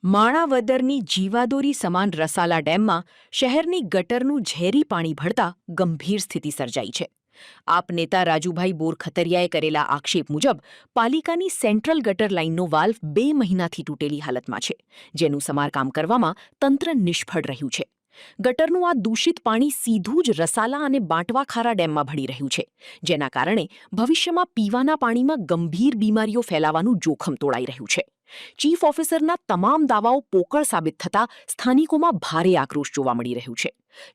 માણાવદરની જીવાદોરી સમાન રસાલા ડેમમાં શહેરની ગટરનું ઝેરી પાણી ભળતા ગંભીર સ્થિતિ સર્જાઈ છે. આપ નેતા રાજુભાઈ બોરખતરિયાએ કરેલા આક્ષેપ મુજબ પાલિકાની સેન્ટ્રલ ગટર લાઇનનો વાલ્વ 2 મહિનાથી તૂટેલી હાલતમાં છે, જેનું સમારકામ કરવામાં તંત્ર નિષ્ફળ રહ્યું છે. ગટરનું આ દૂષિત પાણી સીધું જ રસાલા અને બાંટવાખારા ડેમમાં ભળી રહ્યું છે, જેના કારણે ભવિષ્યમાં પીવાના પાણીમાં ગંભીર બીમારીઓ ફેલાવાનું જોખમ તોળાઈ રહ્યું છે. ચીફ ઓફિસરના તમામ દાવાઓ પોકળ સાબિત થતા સ્થાનિકોમાં ભારે આક્રોશ જોવા મળી રહ્યું છે.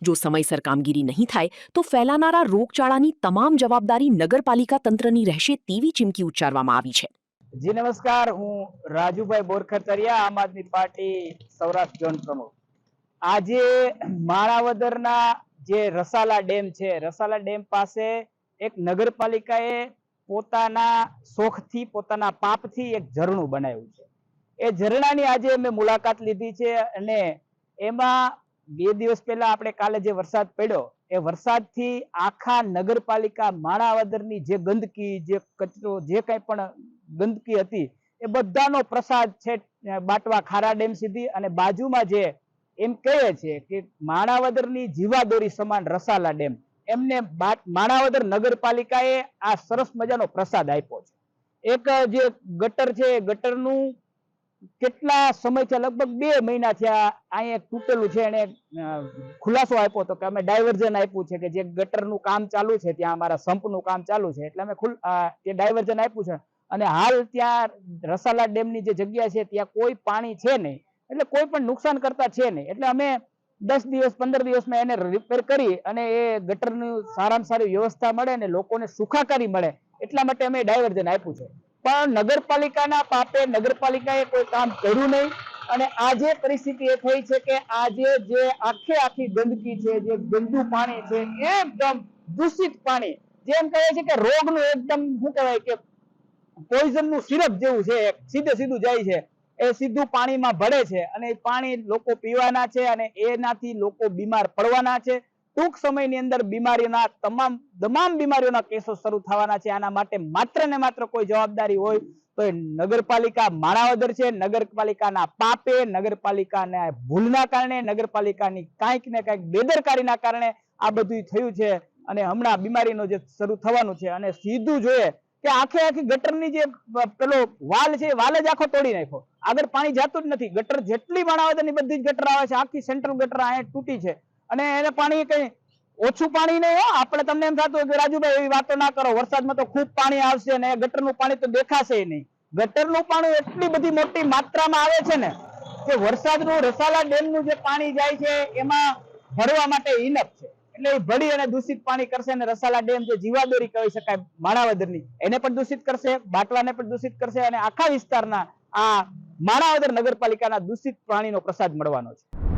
જો સમયસર કામગીરી નહીં થાય તો ફેલાનારા રોગચાળાની તમામ જવાબદારી નગરપાલિકા તંત્રની રહેશે તેવી ચીમકી ઉચ્ચારવામાં આવી છે. જી નમસ્કાર, હું રાજુભાઈ બોરખતરિયા, આમ આદમી પાર્ટી સૌરાષ્ટ્ર ઝોન પ્રમુખ. આજે માણાવદરના જે રસાલા ડેમ છે, રસાલા ડેમ પાસે એક નગરપાલિકાએ પોતાના શોખથી, પોતાના પાપથી એક ઝરણું બનાવ્યું છે. એ ઝરણાની આજે મેં મુલાકાત લીધી છે અને એમાં 2 દિવસ પહેલા આપણે કાલે જે વરસાદ પડ્યો એ વરસાદથી આખા નગરપાલિકા માણાવદરની જે ગંદકી, જે કચરો, જે કંઈ પણ ગંદકી હતી એ બધાનો પ્રસાદ છે બાટવા ખારા ડેમ સુધી. અને બાજુમાં જે એમ કહે છે કે માણાવદરની જીવાદોરી સમાન રસાલા ડેમ, એમને માણાવદર નગરપાલિકાએ આ સરસ મજાનો પ્રસાદ આપ્યો છે. એક જે ગટર છે, ગટરનું કેટલા સમય છે, લગભગ 2 મહિના થયા અહીંયા તૂટેલું છે. એને ખુલાસો આપ્યો હતો કે અમે ડાયવર્ઝન આપ્યું છે, કે જે ગટરનું કામ ચાલુ છે ત્યાં અમારા સંપનું કામ ચાલુ છે, એટલે અમે તે ડાયવર્ઝન આપ્યું છે. અને હાલ ત્યાં રસાલા ડેમની જે જગ્યા છે ત્યાં કોઈ પાણી છે નહીં, એટલે કોઈ પણ નુકસાન કરતા છે નહીં. એટલે અમે 10 દિવસ 15 દિવસમાં એને રિપેર કરી અને એ ગટરની સારામાં સારી વ્યવસ્થા મળે અને લોકોને સુખાકારી મળે એટલા માટે અમે ડાયવર્ઝન આપ્યું છે. પણ નગરપાલિકાના પાપે નગરપાલિકાએ કોઈ કામ કર્યું નહીં. અને આજે પરિસ્થિતિ એ થઈ છે કે આજે જે આખી ગંદકી છે, જે ગંદુ પાણી છે, એકદમ દૂષિત પાણી, જેમ કહે છે કે રોગનું એકદમ શું કહેવાય કે પોઈઝનનું સિરપ જેવું છે, સીધું જાય છે, એ સીધું પાણીમાં ભળે છે અને એ પાણી લોકો પીવાના છે અને એનાથી લોકો બીમાર પડવાના છે. ટૂંક સમયની અંદર બીમારીના તમામ બીમારીઓના કેસો શરૂ થવાના છે. આના માટે માત્ર ને માત્ર કોઈ જવાબદારી હોય તો એ નગરપાલિકા માણાવદર છે. નગરપાલિકાના પાપે, નગરપાલિકાના ભૂલના કારણે, નગરપાલિકાની કાંઈક ને કાંઈક બેદરકારીના કારણે આ બધું થયું છે. અને હમણાં બીમારીનો જે શરૂ થવાનું છે. અને સીધું જોઈએ કે આખી ગટરની જે પેલો વાલ છે, વાલ જ આખો તોડી નાખ્યો. આગળ પાણી જતું જ નથી. ગટર જેટલી માણાવદરની બધી જ ગટર આવે છે, આખી સેન્ટ્રલ ગટર અહીંયા તૂટી છે. અને એને પાણી કઈ ઓછું પાણી નહીં. આપણે તમને એમ થતું કે રાજુભાઈ એવી વાતો ના કરો, વરસાદમાં તો ખૂબ પાણી આવશે ને ગટરનું પાણી તો દેખાશે નહીં. ગટરનું પાણી એટલી બધી મોટી માત્રામાં આવે છે ને કે વરસાદનું રસાલા ડેમનું જે પાણી જાય છે એમાં ભરવા માટે ઇનફ છે. એટલે એ ભળી અને દૂષિત પાણી કરશે અને રસાલા ડેમ જે જીવાદોરી કહી શકાય માણાવદરની, એને પણ દૂષિત કરશે, બાટવાને પણ દૂષિત કરશે અને આખા વિસ્તારના આ માણાવદર નગરપાલિકાના દૂષિત પાણીનો પ્રસાદ મળવાનો છે.